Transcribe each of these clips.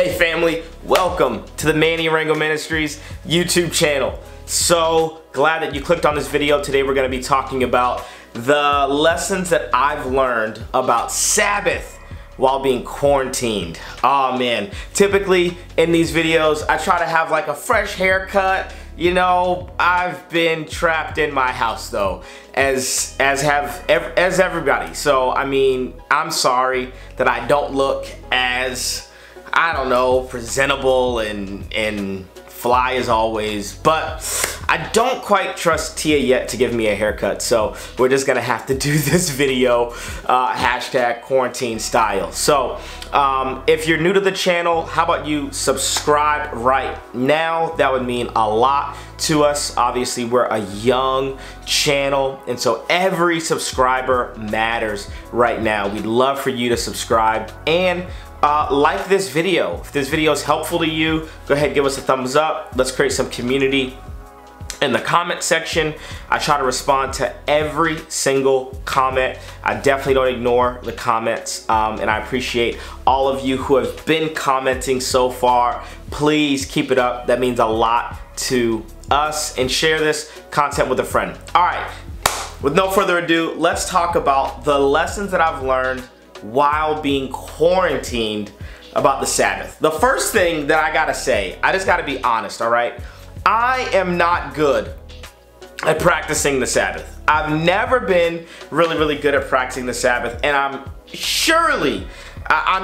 Hey family, welcome to the Manny Arango Ministries YouTube channel. So glad that you clicked on this video. Today we're going to be talking about the lessons that I've learned about Sabbath while being quarantined. Oh man, typically in these videos I try to have like a fresh haircut. You know, I've been trapped in my house though, as everybody. So I mean, I'm sorry that I don't look as, I don't know, presentable and fly as always, but I don't quite trust Tia yet to give me a haircut, so we're just gonna have to do this video hashtag quarantine style. So if you're new to the channel, how about you subscribe right now? That would mean a lot to us. Obviously we're a young channel, and so every subscriber matters right now. We'd love for you to subscribe and like this video. If this video is helpful to you, go ahead and give us a thumbs up. Let's create some community in the comment section. I try to respond to every single comment. I definitely don't ignore the comments, and I appreciate all of you who have been commenting so far. Please keep it up. That means a lot to us, and share this content with a friend. All right, with no further ado, let's talk about the lessons that I've learned while being quarantined about the Sabbath. The first thing that I gotta say, I just gotta be honest, all right? I am not good at practicing the Sabbath. I've never been really good at practicing the Sabbath, and I'm surely, I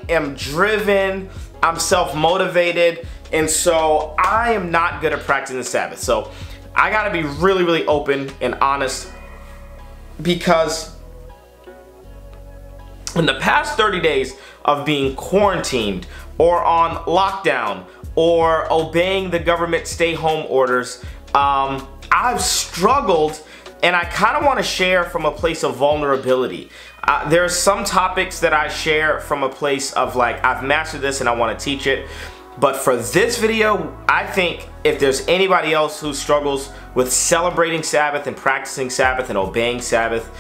am driven, I'm self-motivated, and so I am not good at practicing the Sabbath. So I gotta be really open and honest, because in the past 30 days of being quarantined or on lockdown or obeying the government stay-home orders, I've struggled, and I kind of want to share from a place of vulnerability. There's some topics that I share from a place of like, I've mastered this and I want to teach it. But for this video, I think if there's anybody else who struggles with celebrating Sabbath and practicing Sabbath and obeying Sabbath,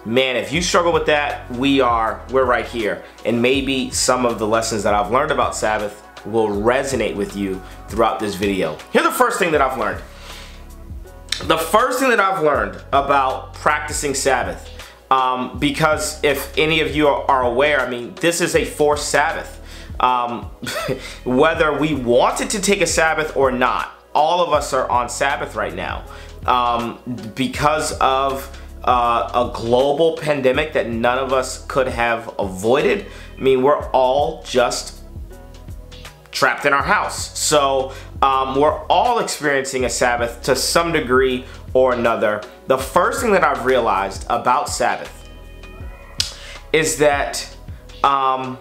man, if you struggle with that, we're right here. And maybe some of the lessons that I've learned about Sabbath will resonate with you throughout this video. Here's the first thing that I've learned. The first thing that I've learned about practicing Sabbath, because if any of you are aware, I mean, this is a forced Sabbath. Whether we wanted to take a Sabbath or not, all of us are on Sabbath right now, because of a global pandemic that none of us could have avoided. I mean, we're all just trapped in our house. So we're all experiencing a Sabbath to some degree or another. The first thing that I've realized about Sabbath is that, how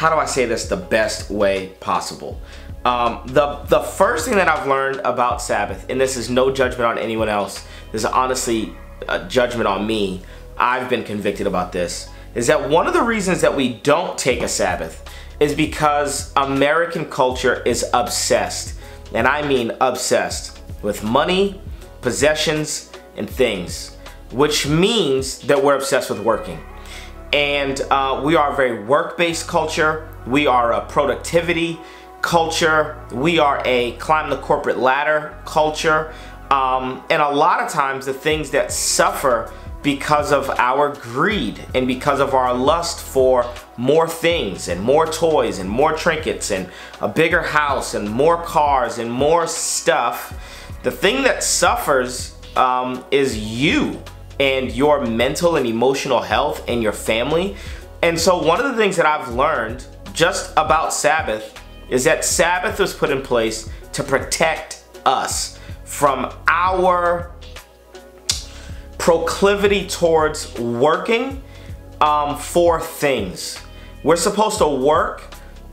do I say this the best way possible? The first thing that I've learned about Sabbath, and this is no judgment on anyone else, this is honestly a judgment on me, I've been convicted about this, is that one of the reasons that we don't take a Sabbath is because American culture is obsessed, and I mean obsessed, with money, possessions, and things, which means that we're obsessed with working. And we are a very work-based culture, we are a productivity culture, we are a climb the corporate ladder culture, and a lot of times the things that suffer because of our greed and because of our lust for more things and more toys and more trinkets and a bigger house and more cars and more stuff, the thing that suffers is you and your mental and emotional health and your family. And so one of the things that I've learned just about Sabbath is that Sabbath was put in place to protect us from our proclivity towards working for things. We're supposed to work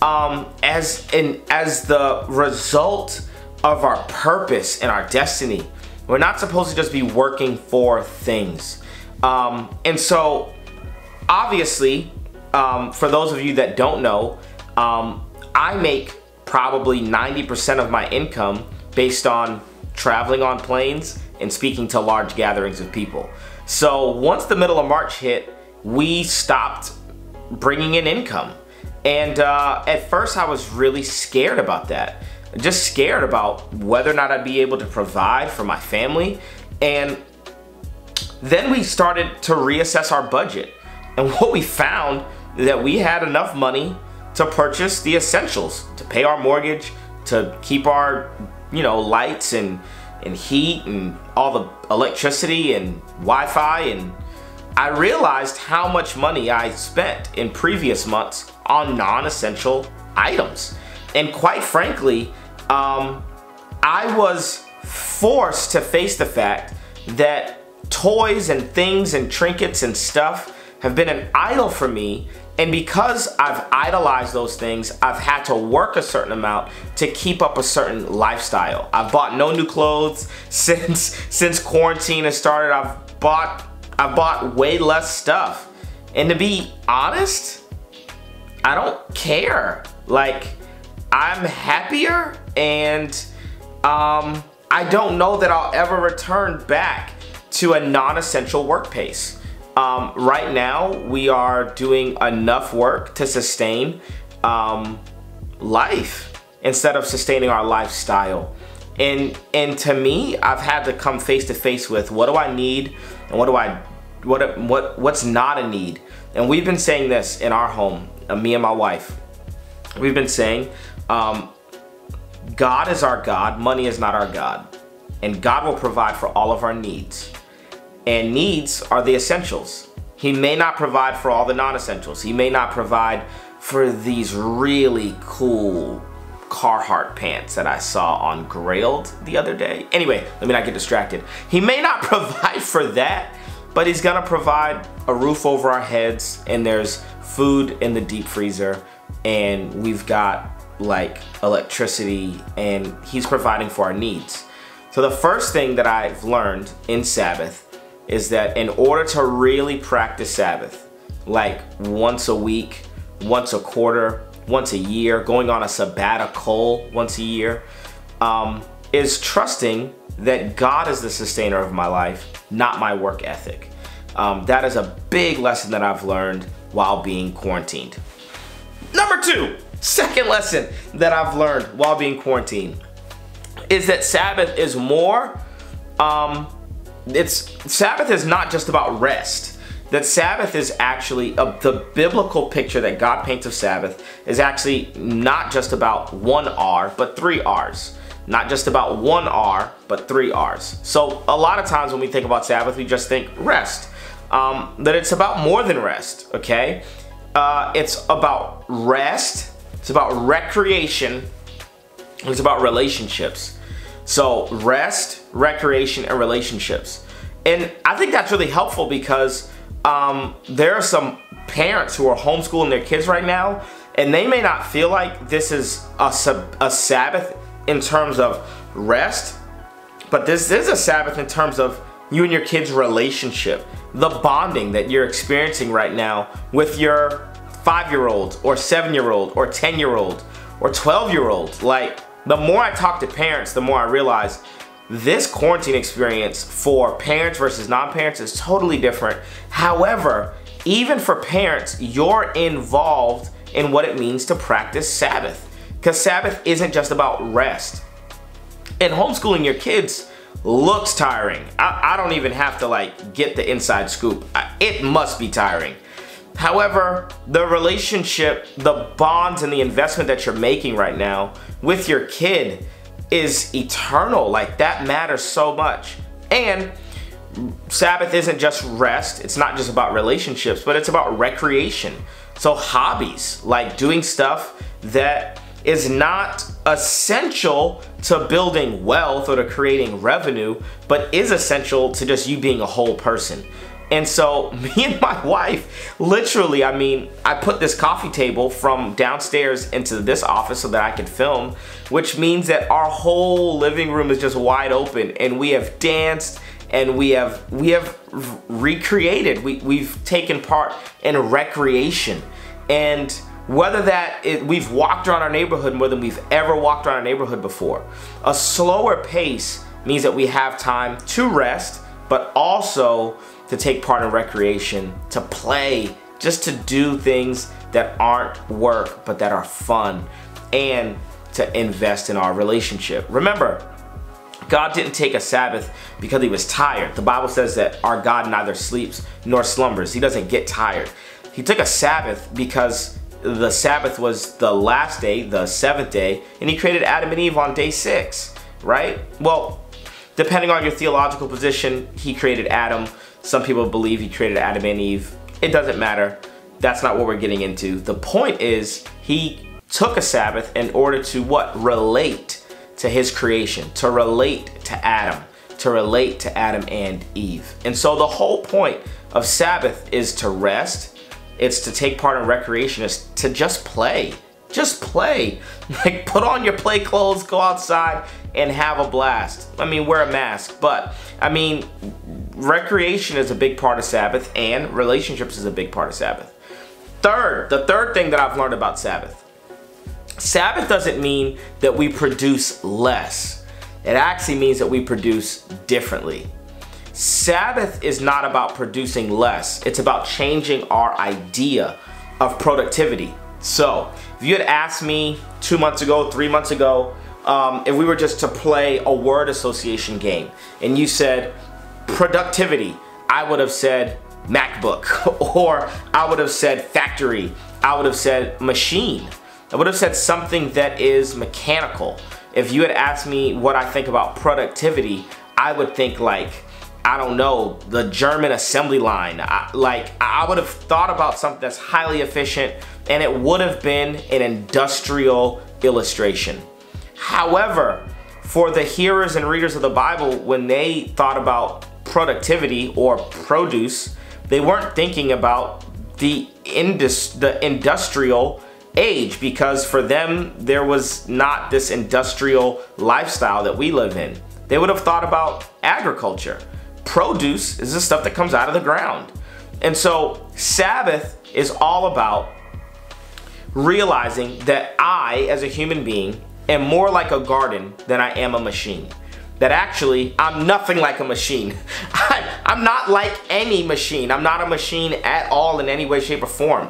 as the result of our purpose and our destiny. We're not supposed to just be working for things. And so obviously, for those of you that don't know, I make probably 90% of my income based on traveling on planes and speaking to large gatherings of people. So once the middle of March hit, we stopped bringing in income. And at first I was really scared about that. Just scared about whether or not I'd be able to provide for my family. And then we started to reassess our budget. And what we found is that we had enough money to purchase the essentials, to pay our mortgage, to keep our, lights and heat and all the electricity and Wi-Fi. And I realized how much money I spent in previous months on non-essential items. And quite frankly, I was forced to face the fact that toys and things and trinkets and stuff have been an idol for me. And because I've idolized those things, I've had to work a certain amount to keep up a certain lifestyle. I've bought no new clothes since quarantine has started. I've bought way less stuff. And to be honest, I don't care. Like, I'm happier, and I don't know that I'll ever return back to a non-essential work pace. Right now, we are doing enough work to sustain life instead of sustaining our lifestyle. And to me, I've had to come face to face with what do I need and what's not a need. And we've been saying this in our home, me and my wife. We've been saying, God is our God, money is not our God. And God will provide for all of our needs. And needs are the essentials. He may not provide for all the non-essentials. He may not provide for these really cool Carhartt pants that I saw on Grailed the other day. Anyway, let me not get distracted. He may not provide for that, but he's gonna provide a roof over our heads, and there's food in the deep freezer, and we've got like electricity, and he's providing for our needs. So the first thing that I've learned in Sabbath is that in order to really practice Sabbath, like once a week, once a quarter, once a year, going on a sabbatical once a year, is trusting that God is the sustainer of my life, not my work ethic. That is a big lesson that I've learned while being quarantined. Number two, second lesson that I've learned while being quarantined is that Sabbath is more, Sabbath is not just about rest. That Sabbath is actually, the biblical picture that God paints of Sabbath is actually not just about 1 R, but 3 R's. Not just about 1 R, but 3 R's. So a lot of times when we think about Sabbath, we just think rest. That it's about more than rest, okay? It's about rest, it's about recreation, it's about relationships. So rest, recreation, and relationships. And I think that's really helpful because there are some parents who are homeschooling their kids right now, and they may not feel like this is a Sabbath in terms of rest, but this is a Sabbath in terms of you and your kids' relationship, the bonding that you're experiencing right now with your 5-year-old or 7-year-old or 10-year-old or 12-year-old. Like, the more I talk to parents, the more I realize this quarantine experience for parents versus non-parents is totally different. However, even for parents, you're involved in what it means to practice Sabbath. Because Sabbath isn't just about rest. And homeschooling your kids looks tiring. I don't even have to like get the inside scoop. It must be tiring. However, the relationship, the bonds, and the investment that you're making right now with your kid is eternal. Like, that matters so much. And Sabbath isn't just rest. It's not just about relationships, but it's about recreation. So hobbies, like doing stuff that is not essential to building wealth or to creating revenue, but is essential to just you being a whole person. And so me and my wife, literally, I mean, I put this coffee table from downstairs into this office so that I can film, which means that our whole living room is just wide open, and we have danced and we have recreated. We've taken part in recreation. And whether we've walked around our neighborhood more than we've ever walked around our neighborhood before. A slower pace means that we have time to rest, but also to take part in recreation, to play just to do things that aren't work, but that are fun, and to invest in our relationship. Remember, God didn't take a Sabbath because he was tired. The Bible says that our God neither sleeps nor slumbers. He doesn't get tired. He took a Sabbath because the Sabbath was the last day, the seventh day, and he created Adam and Eve on day 6, right? Well, depending on your theological position, he created Adam. Some people believe he created Adam and Eve. It doesn't matter. That's not what we're getting into. The point is, he took a Sabbath in order to what? Relate to his creation, to relate to Adam, and Eve. And so the whole point of Sabbath is to rest. It's to take part in recreation. It's to just play. Just play. Like, put on your play clothes, go outside, and have a blast. I mean, wear a mask, but I mean, recreation is a big part of Sabbath, and relationships is a big part of Sabbath. The third thing that I've learned about Sabbath. Sabbath doesn't mean that we produce less. It actually means that we produce differently. Sabbath is not about producing less. It's about changing our idea of productivity. So, if you had asked me 2 months ago, 3 months ago, if we were just to play a word association game, and you said productivity, I would have said MacBook, or I would have said factory, I would have said machine. I would have said something that is mechanical. If you had asked me what I think about productivity, I would think like, I don't know, the German assembly line. I would have thought about something that's highly efficient, and it would have been an industrial illustration. However, for the hearers and readers of the Bible, when they thought about productivity or produce, they weren't thinking about the industrial age, because for them there was not this industrial lifestyle that we live in. They would have thought about agriculture. Produce is the stuff that comes out of the ground. And so Sabbath is all about realizing that I, as a human being, am more like a garden than I am a machine. That actually, I'm nothing like a machine. I'm not like any machine. I'm not a machine at all in any way, shape, or form.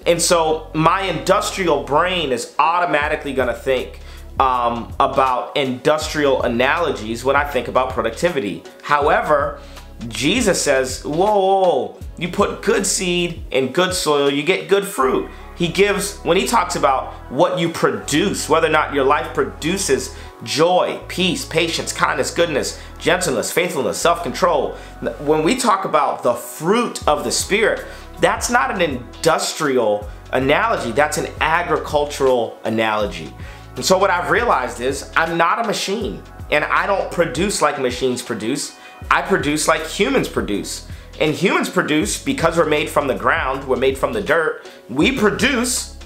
And so my industrial brain is automatically gonna think about industrial analogies when I think about productivity. However, Jesus says, whoa, you put good seed in good soil, you get good fruit. He gives, when he talks about what you produce, whether or not your life produces joy, peace, patience, kindness, goodness, gentleness, faithfulness, self-control. When we talk about the fruit of the Spirit, that's not an industrial analogy, that's an agricultural analogy. And so what I've realized is I'm not a machine, and I don't produce like machines produce. I produce like humans produce. And humans produce, because we're made from the ground, we're made from the dirt, we produce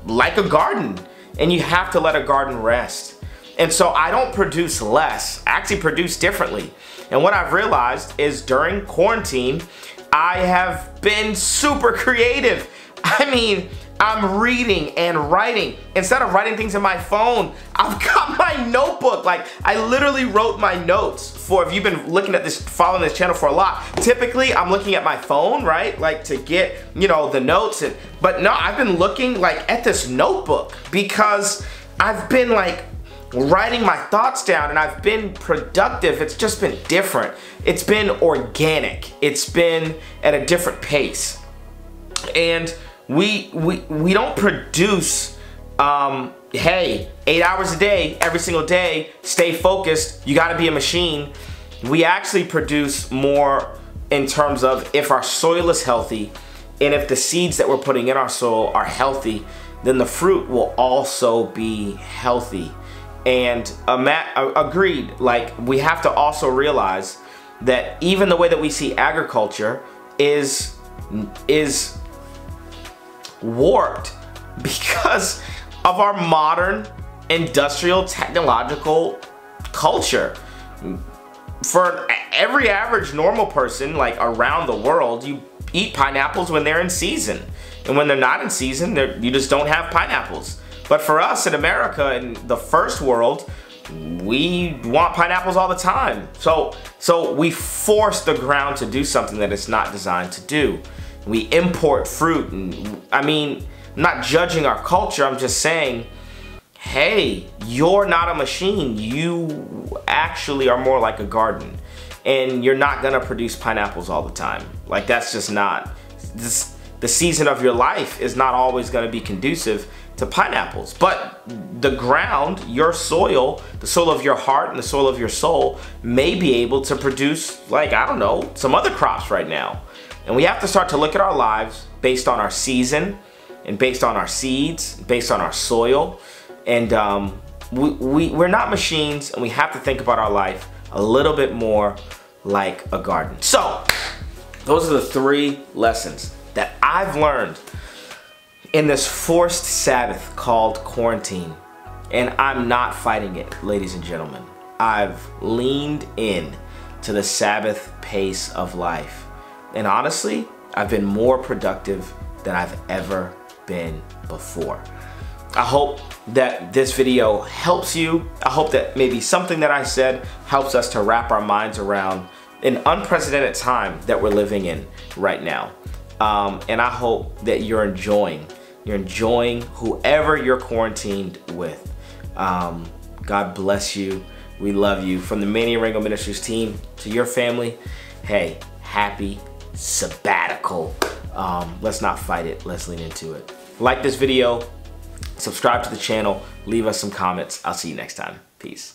like a garden. And you have to let a garden rest. And so I don't produce less, I actually produce differently. And what I've realized is during quarantine, I have been super creative. I mean, I'm reading and writing. Instead of writing things in my phone, I've got my notebook. Like, I literally wrote my notes for, if you've been looking at this, following this channel for a lot, typically I'm looking at my phone, right? Like to get, you know, the notes. But no, I've been looking like at this notebook because I've been like writing my thoughts down, and I've been productive. It's just been different. It's been organic. It's been at a different pace. And we don't produce, hey, 8 hours a day, every single day, stay focused, you gotta be a machine. We actually produce more in terms of if our soil is healthy, and if the seeds that we're putting in our soil are healthy, then the fruit will also be healthy. And agreed, like, we have to also realize that even the way that we see agriculture is warped because of our modern industrial technological culture. For every average normal person, like around the world, you eat pineapples when they're in season, and when they're not in season, you just don't have pineapples. But for us in America, in the first world, we want pineapples all the time. So we force the ground to do something that it's not designed to do. We import fruit, and I mean, I'm not judging our culture, I'm just saying, hey, you're not a machine. You actually are more like a garden. And you're not gonna produce pineapples all the time. Like, that's just not, the season of your life is not always gonna be conducive to pineapples. But the ground, your soil, the soil of your heart and the soil of your soul may be able to produce, like, I don't know, some other crops right now. And we have to start to look at our lives based on our season and based on our seeds, based on our soil. And we're not machines, and we have to think about our life a little bit more like a garden. So, those are the 3 lessons that I've learned in this forced Sabbath called quarantine. And I'm not fighting it, ladies and gentlemen. I've leaned in to the Sabbath pace of life. And honestly, I've been more productive than I've ever been before. I hope that this video helps you. I hope that maybe something that I said helps us to wrap our minds around an unprecedented time that we're living in right now. And I hope that you're enjoying whoever you're quarantined with. God bless you. We love you. From the Manny Arango Ministries team to your family, hey, happy sabbatical. Let's not fight it. Let's lean into it. Like this video. Subscribe to the channel, leave us some comments. I'll see you next time. Peace.